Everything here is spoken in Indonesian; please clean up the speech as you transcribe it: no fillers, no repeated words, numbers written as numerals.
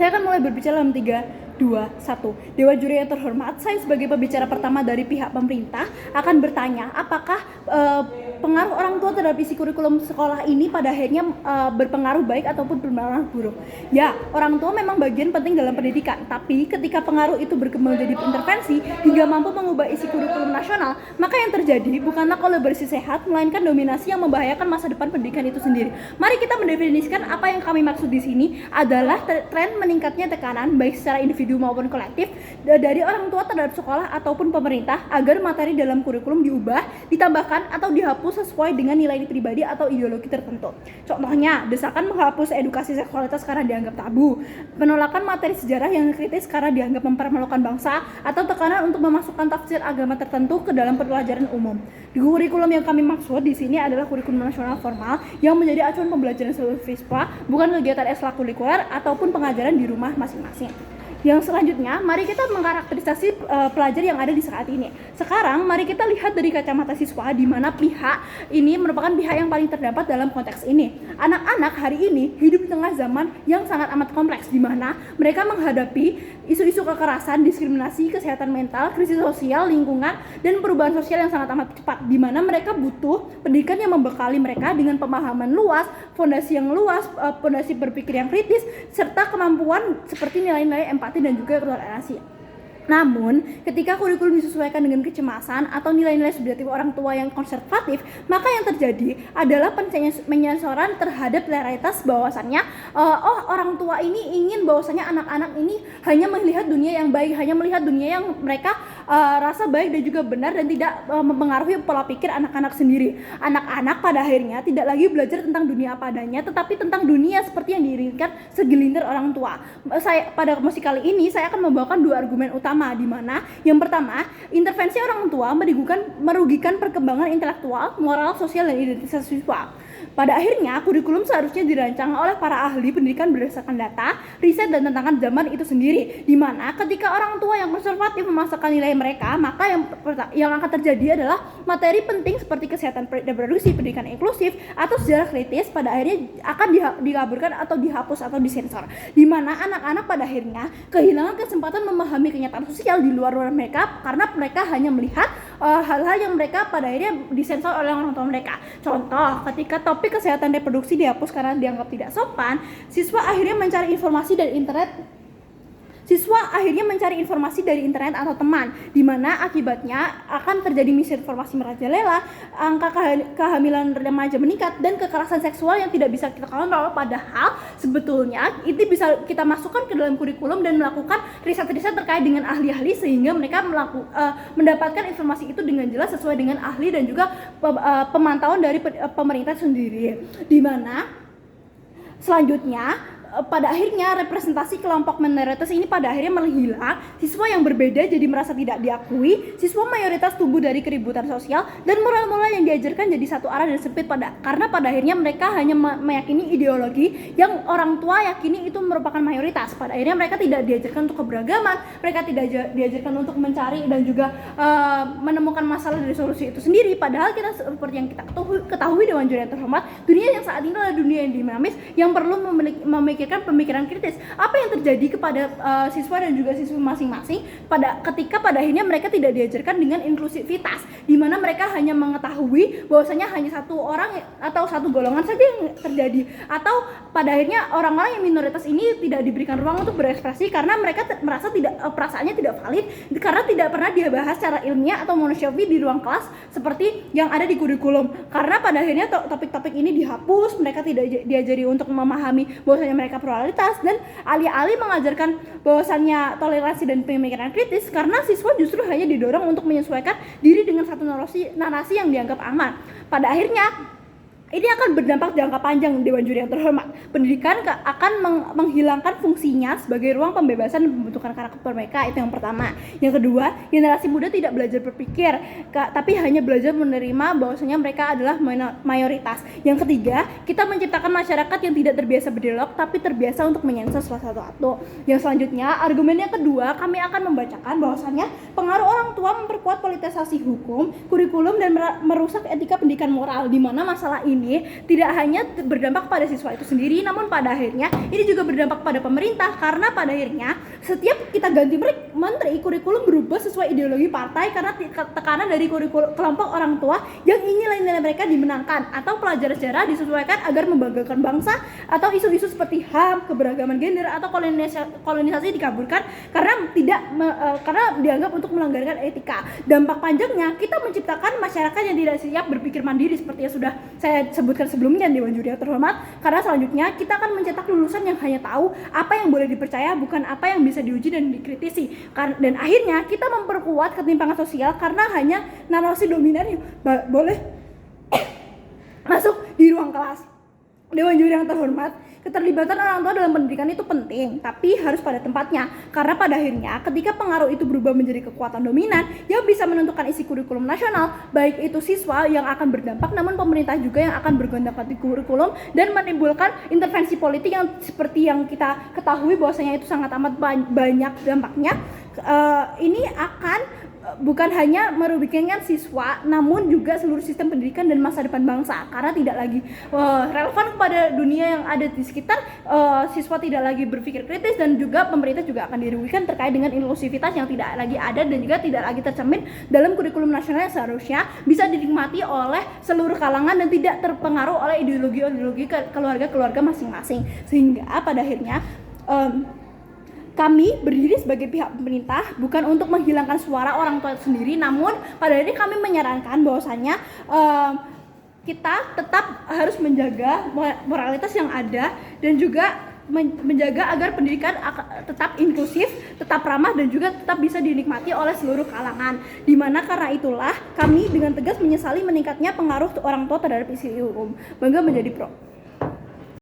Saya akan mulai berbicara dalam 3, 2, 1. Dewan juri yang terhormat, saya sebagai pembicara pertama dari pihak pemerintah akan bertanya apakah pengaruh orang tua terhadap isi kurikulum sekolah ini pada akhirnya berpengaruh baik ataupun berpengaruh buruk. Ya, orang tua memang bagian penting dalam pendidikan, tapi ketika pengaruh itu berkembang jadi intervensi hingga mampu mengubah isi kurikulum nasional, maka yang terjadi bukanlah kolaborasi sehat, melainkan dominasi yang membahayakan masa depan pendidikan itu sendiri. Mari kita mendefinisikan apa yang kami maksud di sini adalah tren meningkatnya tekanan baik secara individu maupun kolektif dari orang tua terhadap sekolah ataupun pemerintah agar materi dalam kurikulum diubah, ditambahkan atau dihapus sesuai dengan nilai pribadi atau ideologi tertentu. Contohnya, desakan menghapus edukasi seksualitas karena dianggap tabu, penolakan materi sejarah yang kritis karena dianggap mempermalukan bangsa, atau tekanan untuk memasukkan tafsir agama tertentu ke dalam pelajaran umum. Di kurikulum yang kami maksud di sini adalah kurikulum nasional formal yang menjadi acuan pembelajaran seluruh siswa, bukan kegiatan ekstrakurikuler ataupun pengajaran di rumah masing-masing. Yang selanjutnya, mari kita mengkarakterisasi pelajar yang ada di saat ini. Sekarang, mari kita lihat dari kacamata siswa, di mana pihak ini merupakan pihak yang paling terdapat dalam konteks ini. Anak-anak hari ini hidup di tengah zaman yang sangat amat kompleks, di mana mereka menghadapi isu-isu kekerasan, diskriminasi, kesehatan mental, krisis sosial, lingkungan, dan perubahan sosial yang sangat amat cepat, di mana mereka butuh pendidikan yang membekali mereka dengan pemahaman luas, fondasi yang luas, fondasi berpikir yang kritis, serta kemampuan seperti nilai-nilai empati dan juga toleransi. Namun, ketika kurikulum disesuaikan dengan kecemasan atau nilai-nilai subjektif orang tua yang konservatif, maka yang terjadi adalah penyensoran terhadap realitas bahwasannya orang tua ini ingin bahwasannya anak-anak ini hanya melihat dunia yang baik, hanya melihat dunia yang mereka rasa baik dan juga benar, dan tidak mempengaruhi pola pikir anak-anak sendiri. Anak-anak pada akhirnya tidak lagi belajar tentang dunia apa adanya, tetapi tentang dunia seperti yang diinginkan segelintir orang tua. Pada musik kali ini saya akan membawakan 2 argumen utama, di mana yang pertama, intervensi orang tua merugikan perkembangan intelektual, moral, sosial, dan identitas siswa. Pada akhirnya, kurikulum seharusnya dirancang oleh para ahli pendidikan berdasarkan data, riset, dan tantangan zaman itu sendiri, di mana ketika orang tua yang konservatif memasukkan nilai mereka, maka yang akan terjadi adalah materi penting seperti kesehatan reproduksi, pendidikan inklusif, atau sejarah kritis pada akhirnya akan dikaburkan atau dihapus atau disensor, di mana anak-anak pada akhirnya kehilangan kesempatan memahami kenyataan sosial di luar mereka karena mereka hanya melihat hal-hal yang mereka pada akhirnya disensor oleh orang tua mereka. Contoh, ketika topik kesehatan reproduksi dihapus karena dianggap tidak sopan, siswa akhirnya mencari informasi dari internet atau teman, di mana akibatnya akan terjadi misinformasi merajalela, angka kehamilan remaja meningkat, dan kekerasan seksual yang tidak bisa kita kontrol. Padahal sebetulnya itu bisa kita masukkan ke dalam kurikulum dan melakukan riset-riset terkait dengan ahli-ahli sehingga mereka mendapatkan informasi itu dengan jelas sesuai dengan ahli dan juga pemantauan dari pemerintah sendiri. Di mana selanjutnya pada akhirnya representasi kelompok minoritas ini pada akhirnya menghilang, siswa yang berbeda jadi merasa tidak diakui, siswa mayoritas tumbuh dari keributan sosial, dan moral-moral yang diajarkan jadi satu arah dan sempit karena pada akhirnya mereka hanya meyakini ideologi yang orang tua yakini itu merupakan mayoritas. Pada akhirnya mereka tidak diajarkan untuk keberagaman, mereka tidak diajarkan untuk mencari dan juga menemukan masalah dari solusi itu sendiri. Padahal kita seperti yang kita ketahui Dewan Juri yang terhormat, dunia yang saat ini adalah dunia yang dinamis yang perlu memikirkan pemikiran kritis. Apa yang terjadi kepada siswa dan juga siswi masing-masing ketika pada akhirnya mereka tidak diajarkan dengan inklusivitas, di mana mereka hanya mengetahui bahwasanya hanya satu orang atau satu golongan saja yang terjadi, atau pada akhirnya orang-orang yang minoritas ini tidak diberikan ruang untuk berekspresi karena mereka merasa perasaannya tidak valid karena tidak pernah dibahas secara ilmiah atau manusiawi di ruang kelas seperti yang ada di kurikulum. Karena pada akhirnya topik-topik ini dihapus, mereka tidak diajari untuk memahami bahwasanya mereka pluralitas, dan alih-alih mengajarkan bahwasannya toleransi dan pemikiran kritis, karena siswa justru hanya didorong untuk menyesuaikan diri dengan satu narasi yang dianggap aman. Pada akhirnya ini akan berdampak jangka panjang. Dewan Juri yang terhormat, pendidikan akan menghilangkan fungsinya sebagai ruang pembebasan dan pembentukan karakter mereka. Itu yang pertama. Yang kedua, generasi muda tidak belajar berpikir, tapi hanya belajar menerima bahwasanya mereka adalah mayoritas. Yang ketiga, kita menciptakan masyarakat yang tidak terbiasa berdialog tapi terbiasa untuk menyensor salah satu. Yang selanjutnya, argumen yang kedua, kami akan membacakan bahwasanya pengaruh orang tua memperkuat politisasi hukum, kurikulum, dan merusak etika pendidikan moral, di mana masalah ini ini tidak hanya berdampak pada siswa itu sendiri, namun pada akhirnya ini juga berdampak pada pemerintah, karena pada akhirnya setiap kita ganti menteri, kurikulum berubah sesuai ideologi partai karena tekanan dari kelompok orang tua yang ingin nilai-nilai mereka dimenangkan, atau pelajaran sejarah disesuaikan agar membanggakan bangsa, atau isu-isu seperti HAM, keberagaman gender, atau kolonisasi dikaburkan karena dianggap untuk melanggarkan etika. Dampak panjangnya kita menciptakan masyarakat yang tidak siap berpikir mandiri seperti yang sudah saya sebutkan sebelumnya, Dewan Juri yang terhormat, karena selanjutnya kita akan mencetak lulusan yang hanya tahu apa yang boleh dipercaya, bukan apa yang bisa diuji dan dikritisi. Dan akhirnya kita memperkuat ketimpangan sosial karena hanya narasi dominan yang boleh masuk di ruang kelas. Dewan Juri yang terhormat, keterlibatan orang tua dalam pendidikan itu penting, tapi harus pada tempatnya. Karena pada akhirnya ketika pengaruh itu berubah menjadi kekuatan dominan yang bisa menentukan isi kurikulum nasional, baik itu siswa yang akan berdampak, namun pemerintah juga yang akan bergonta-ganti kurikulum dan menimbulkan intervensi politik yang seperti yang kita ketahui bahwasanya itu sangat amat banyak dampaknya. Ini akan bukan hanya merugikan siswa, namun juga seluruh sistem pendidikan dan masa depan bangsa, karena tidak lagi relevan kepada dunia yang ada di sekitar. Siswa tidak lagi berpikir kritis, dan juga pemerintah juga akan dirugikan terkait dengan inklusivitas yang tidak lagi ada dan juga tidak lagi tercermin dalam kurikulum nasional yang seharusnya bisa dinikmati oleh seluruh kalangan dan tidak terpengaruh oleh ideologi keluarga masing-masing. Sehingga pada akhirnya kami berdiri sebagai pihak pemerintah bukan untuk menghilangkan suara orang tua sendiri, namun pada ini kami menyarankan bahwasanya kita tetap harus menjaga moralitas yang ada dan juga menjaga agar pendidikan tetap inklusif, tetap ramah, dan juga tetap bisa dinikmati oleh seluruh kalangan. Dimana karena itulah kami dengan tegas menyesali meningkatnya pengaruh orang tua terhadap isi hukum. Bangga menjadi pro.